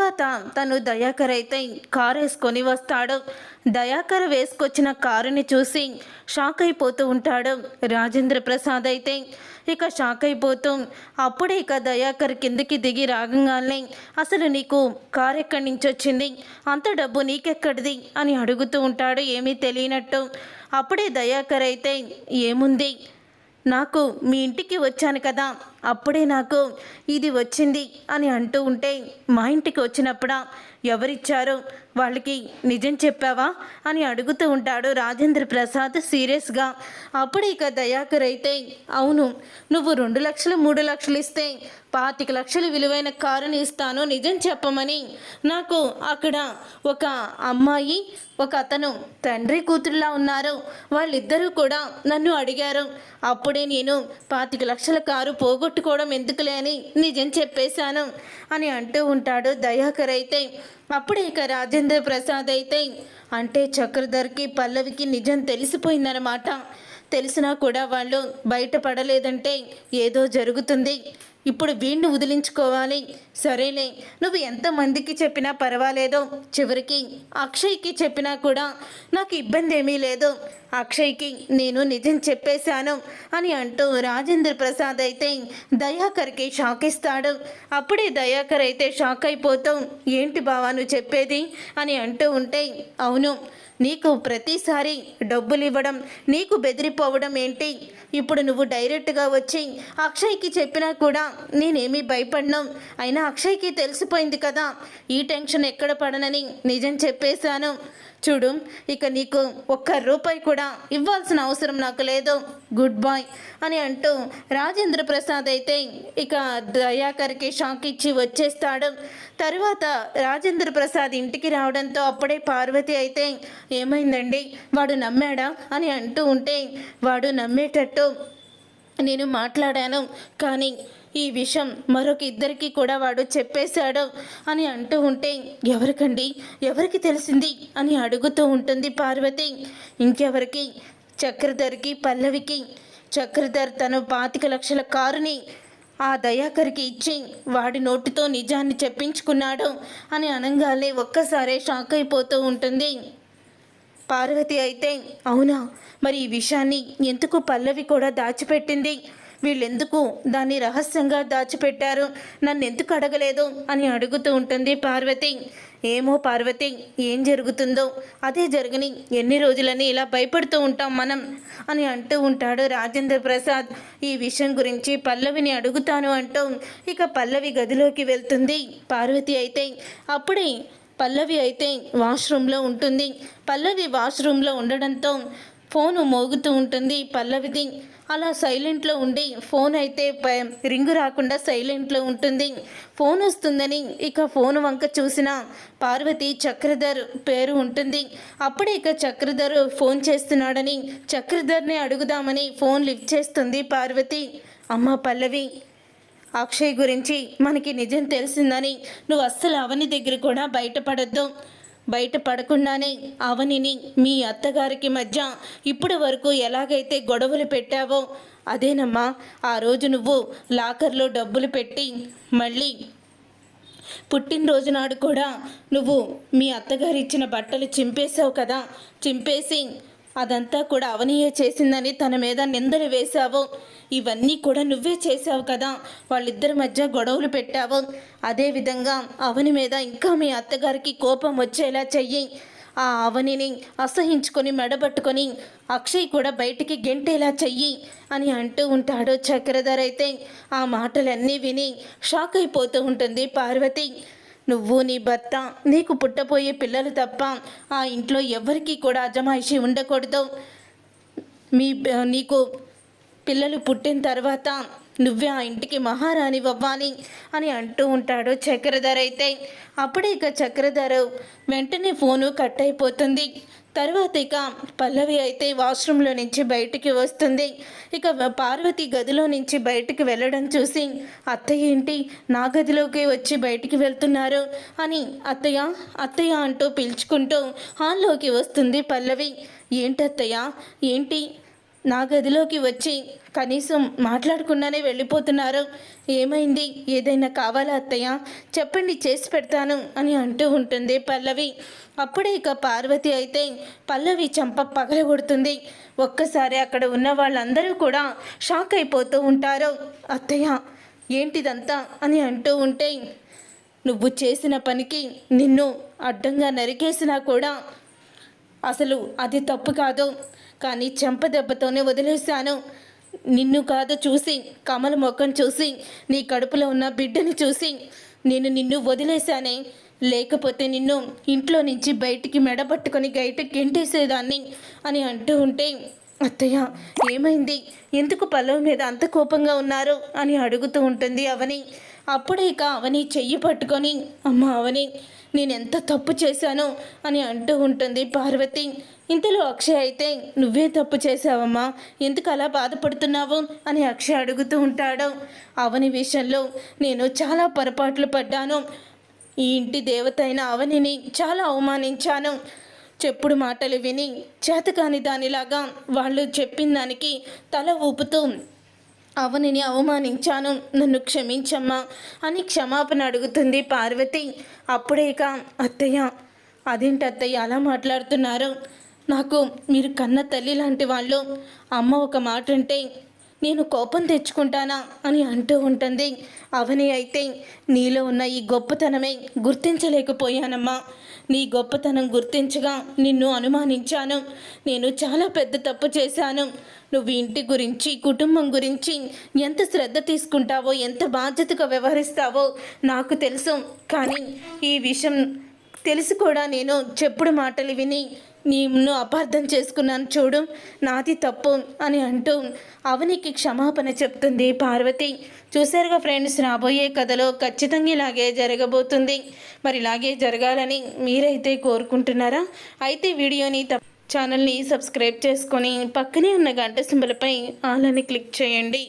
తర్వాత తను దయాకర్ అయితే కారు వేసుకొని వస్తాడు. దయాకర్ వేసుకొచ్చిన కారుని చూసి షాక్ అయిపోతూ ఉంటాడు రాజేంద్ర ప్రసాద్ అయితే. ఇక షాక్ అయిపోతూ అప్పుడే ఇక దయాకర్ కిందకి దిగి రాగంగానే అసలు నీకు కారు ఎక్కడి నుంచి వచ్చింది, అంత డబ్బు నీకెక్కడిది అని అడుగుతూ ఉంటాడు ఏమీ తెలియనట్టు. అప్పుడే దయాకర్ అయితే ఏముంది, నాకు మీ ఇంటికి వచ్చాను కదా అప్పుడే నాకు ఇది వచ్చింది అని అంటూ ఉంటే, మా ఇంటికి వచ్చినప్పుడా, ఎవరిచ్చారు, వాళ్ళకి నిజం చెప్పావా అని అడుగుతూ ఉంటాడు రాజేంద్ర ప్రసాద్ సీరియస్గా. అప్పుడు ఇక దయాకర్ అయితే అవును, నువ్వు 2 లక్షలు 3 లక్షలు ఇస్తే 25 లక్షలు విలువైన కారుని ఇస్తాను, నిజం చెప్పమని నాకు అక్కడ ఒక అమ్మాయి ఒక అతను తండ్రి కూతురులా ఉన్నారు, వాళ్ళిద్దరూ కూడా నన్ను అడిగారు. అప్పుడే నేను 25 లక్షల కారు పోగొట్టుకోవడం ఎందుకులే అని నిజం చెప్పేశాను అని అంటూ ఉంటాడు దయాకర్ అయితే. అప్పుడే ఇక రాజేంద్ర ప్రసాద్ అయితే అంటే చక్రధర్కి పల్లవికి నిజం తెలిసిపోయిందన్నమాట. తెలిసినా కూడా వాళ్ళు బయటపడలేదంటే ఏదో జరుగుతుంది. ఇప్పుడు వీణ్ణి వదిలించుకోవాలి. సరేలే, నువ్వు ఎంతమందికి చెప్పినా పర్వాలేదు, చివరికి అక్షయ్కి చెప్పినా కూడా నాకు ఇబ్బంది ఏమీ లేదు, అక్షయ్కి నేను నిజం చెప్పేశాను అని అంటూ రాజేంద్ర ప్రసాద్ అయితే దయాకర్కి షాక్ ఇస్తాడు. అప్పుడే దయాకర్ అయితే షాక్ అయిపోతూ ఏంటి బావా నువ్వు చెప్పేది అని అంటూ ఉంటే, అవును, నీకు ప్రతిసారి డబ్బులు ఇవ్వడం, నీకు బెదిరిపోవడం ఏంటి, ఇప్పుడు నువ్వు డైరెక్ట్గా వచ్చి అక్షయ్కి చెప్పినా కూడా నేనేమీ భయపడ్ను, అయినా అక్షయ్కి తెలిసిపోయింది కదా, ఈ టెన్షన్ ఎక్కడ పడనని నిజం చెప్పేశాను. చూడు, ఇక నీకు 1 రూపాయి కూడా ఇవ్వాల్సిన అవసరం నాకు లేదు, గుడ్ బాయ్ అని అంటూ రాజేంద్ర ప్రసాద్ అయితే ఇక దయాకర్కి షాక్ ఇచ్చి వచ్చేస్తాడు. తరువాత రాజేంద్ర ప్రసాద్ ఇంటికి రావడంతో అప్పుడే పార్వతి అయితే ఏమైందండి, వాడు నమ్మాడా అని అంటూ ఉంటే, వాడు నమ్మేటట్టు నేను మాట్లాడాను, కానీ ఈ విషయం మరొక ఇద్దరికి కూడా వాడు చెప్పేశాడు అని అంటూ ఉంటే, ఎవరికండి, ఎవరికి తెలిసింది అని అడుగుతూ ఉంటుంది పార్వతి. ఇంకెవరికి, చక్రధర్కి పల్లవికి. చక్రధర్ తను 25 లక్షల కారుని ఆ దయాకర్కి ఇచ్చి వాడి నోటితో నిజాన్ని చెప్పించుకున్నాడు అని అనగానే ఒక్కసారే షాక్ అయిపోతూ ఉంటుంది పార్వతి అయితే. అవునా, మరి ఈ విషయాన్ని ఎందుకు పల్లవి కూడా దాచిపెట్టింది, వీళ్ళెందుకు దాన్ని రహస్యంగా దాచిపెట్టారు, నన్ను ఎందుకు అడగలేదు అని అడుగుతూ ఉంటుంది పార్వతి. ఏమో పార్వతి, ఏం జరుగుతుందో అదే జరగని, ఎన్ని రోజులని ఇలా భయపడుతూ ఉంటాం మనం అని అంటూ ఉంటాడు రాజేంద్ర ప్రసాద్. ఈ విషయం గురించి పల్లవిని అడుగుతాను అంటూ ఇక పల్లవి గదిలోకి వెళ్తుంది పార్వతి అయితే. అప్పుడే పల్లవి అయితే వాష్రూమ్లో ఉంటుంది. పల్లవి వాష్రూమ్లో ఉండడంతో ఫోను మోగుతూ ఉంటుంది పల్లవిది. అలా సైలెంట్లో ఉండి ఫోన్ అయితే రింగు రాకుండా సైలెంట్లో ఉంటుంది. ఫోన్ వస్తుందని ఇక ఫోన్ వంక చూసిన పార్వతి చక్రధర్ పేరు ఉంటుంది. అప్పుడే ఇక చక్రధర్ ఫోన్ చేస్తున్నాడని చక్రధర్ని అడుగుదామని ఫోన్ లిఫ్ట్ చేస్తుంది పార్వతి. అమ్మ పల్లవి, అక్షయ్ గురించి మనకి నిజం తెలిసిందని నువ్వు అస్సలు అవని దగ్గర కూడా బయటపడద్దు, బయటపడకుండానే అవనిని మీ అత్తగారికి మధ్య ఇప్పటి వరకు ఎలాగైతే గొడవలు పెట్టావో అదేనమ్మా, ఆ రోజు నువ్వు లాకర్లో డబ్బులు పెట్టి మళ్ళీ పుట్టినరోజు నాడు కూడా నువ్వు మీ అత్తగారు ఇచ్చిన బట్టలు చింపేశావు కదా, చింపేసి అదంతా కూడా అవనియే చేసిందని తన మీద నిందలు వేశావు, ఇవన్నీ కూడా నువ్వే చేశావు కదా, వాళ్ళిద్దరి మధ్య గొడవలు పెట్టావు, అదేవిధంగా అవని మీద ఇంకా మీ అత్తగారికి కోపం వచ్చేలా చెయ్యి, ఆ అవనిని అసహించుకొని మెడబట్టుకొని అక్షయ్ కూడా బయటికి గెంటేలా చెయ్యి అని అంటూ ఉంటాడు చక్రధర్ అయితే. ఆ మాటలన్నీ విని షాక్ అయిపోతూ ఉంటుంది పార్వతి. నువ్వు నీ భర్త, నీకు పుట్టబోయే పిల్లలు తప్ప ఆ ఇంట్లో ఎవరికీ కూడా అజమాయిషి ఉండకూడదు, నీకు పిల్లలు పుట్టిన తర్వాత నువ్వే ఆ ఇంటికి మహారాణి అవ్వాలి అని అంటూ ఉంటాడు చక్రధర్ అయితే. అప్పుడే ఇక చక్రధర్ వెంటనే ఫోను కట్ అయిపోతుంది. తర్వాత ఇక పల్లవి అయితే వాష్రూమ్లో నుంచి బయటికి వస్తుంది. ఇక పార్వతి గదిలో నుంచి బయటికి వెళ్ళడం చూసి, అత్తయ్య ఏంటి నా గదిలోకి వచ్చి బయటికి వెళ్తున్నారు అని అత్తయ్య అత్తయ్య అంటూ పిలుచుకుంటూ హాల్లోకి వస్తుంది పల్లవి. ఏంటత్తయ్య, ఏంటి నా గదిలోకి వచ్చి కనీసం మాట్లాడకుండానే వెళ్ళిపోతున్నారు. ఏమైంది? ఏదైనా కావాలా అత్తయ్య? చెప్పండి, చేసి పెడతాను అని అంటూ ఉంటుంది పల్లవి. అప్పుడే ఇక పార్వతి అయితే పల్లవి చంప పగలగొడుతుంది. ఒక్కసారి అక్కడ ఉన్న వాళ్ళందరూ కూడా షాక్ అయిపోతూ ఉంటారు. అత్తయ్య ఏంటిదంతా అని అంటూ ఉంటే, నువ్వు చేసిన పనికి నిన్ను అడ్డంగా నరికేసినా కూడా అసలు అది తప్పు కాదు, కానీ చెంప దెబ్బతోనే వదిలేశాను. నిన్ను కాదు చూసి, కమల ముఖం చూసి, నీ కడుపులో ఉన్న బిడ్డని చూసి నిన్ను వదిలేశానే. లేకపోతే నిన్ను ఇంట్లో నుంచి బయటికి మెడబట్టుకొని బయటకి గెంటేసేదాన్ని అని అంటూ ఉంటే, అత్తయ్య ఏమైంది? ఎందుకు పల్లవి మీద అంత కోపంగా ఉన్నారు అని అడుగుతూ ఉంటుంది అవని. అప్పుడే ఇక అవని చెయ్యి పట్టుకొని, అమ్మ అవని, నేనెంత తప్పు చేశాను అని అంటూ ఉంటుంది పార్వతి. ఇంతలో అక్షయ్ అయితే, నువ్వే తప్పు చేశావమ్మా, ఎందుకు అలా బాధపడుతున్నావు అని అక్షయ్ అడుగుతూ ఉంటాడు. అవని విషయంలో నేను చాలా పొరపాట్లు పడ్డాను. ఈ ఇంటి దేవత అయిన అవనిని చాలా అవమానించాను. చెప్పుడు మాటలు విని చేతకాని దానిలాగా వాళ్ళు చెప్పిన దానికి తల ఊపుతూ అవనిని అవమానించాను, నన్ను క్షమించమ్మా అని క్షమాపణ అడుగుతుంది పార్వతి. అప్పుడే ఇక అత్తయ్య, అదేంటి అత్తయ్య అలా మాట్లాడుతున్నారు? నాకు మీరు కన్న తల్లి లాంటి వాళ్ళు. అమ్మ ఒక మాట అంటే నేను కోపం తెచ్చుకుంటానా అని అంటూ ఉంటుంది. అవని అయితే, నీలో ఉన్న ఈ గొప్పతనమే గుర్తించలేకపోయానమ్మా. నీ గొప్పతనం గుర్తించగా నిన్ను అనుమానించాను. నేను చాలా పెద్ద తప్పు చేశాను. నువ్వు ఇంటి గురించి, కుటుంబం గురించి ఎంత శ్రద్ధ తీసుకుంటావో, ఎంత బాధ్యతగా వ్యవహరిస్తావో నాకు తెలుసు. కానీ ఈ విషయం తెలిసి కూడా నేను చెప్పుడు మాటలు విని నిన్ను అపార్థం చేసుకున్నాను చూడు, నాది తప్పు అని అంటూ అవనికి క్షమాపణ చెప్తుంది పార్వతి. చూసారుగా ఫ్రెండ్స్, రాబోయే కథలో ఖచ్చితంగా ఇలాగే జరగబోతుంది. మరి ఇలాగే జరగాలని మీరైతే కోరుకుంటున్నారా? అయితే వీడియోని ఛానల్ని సబ్స్క్రైబ్ చేసుకొని పక్కనే ఉన్న గంట సింబల్పై ఆల్ అని క్లిక్ చేయండి.